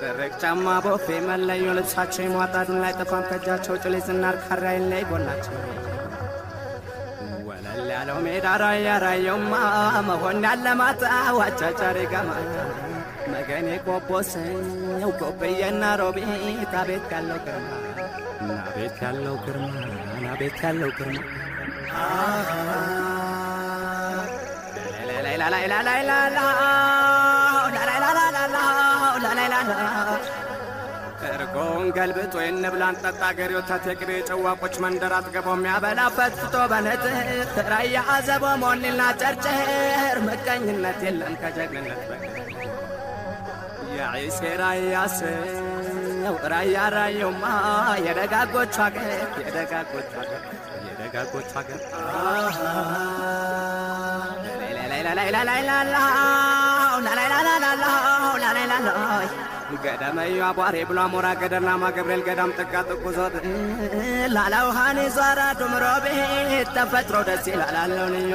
ደረቅ ጫማ ቦፌ መለዮ ልብሳቸው ይሟጣዱን ላይ ጠፋም ከጃቸው ጭሌ ዝናር ካራይን ላይ ጎላቸው ወለል ያለው ሜዳ ራያ ራየውማ መሆን ያለማታ ዋጫጫሬ ገማ መገኔ ቆቦሰው ቆበየና ሮቤት አቤት ያለው ግርማ አቤት ያለው ግርማ አቤት ያለው ግርማ እርጎን ገልብጦ የንብላን ጠጣ ገሬ ወተት የቅቤ ጨዋቆች መንደር አጥገበው የሚያበላበት ፍቶ በነት ራያ አዘቦ ሞኒና ጨርጨር መቀኝነት የለም ከጀግንነት በቀር ያዒሴ ራያ ሰው ራያ ራየውማ የደጋጎቹ አገር የደጋጎቹ አገር የደጋጎቹ አገር ገደመዩ አቧሬ ብሎ አሞራ ገደርናማ ገብርኤል ገዳም ጥጋ ጥቁዞት ላላውሃኔ ዟራ ዱምሮ ቤት ተፈጥሮ ደስ ይላል አለው ልዩ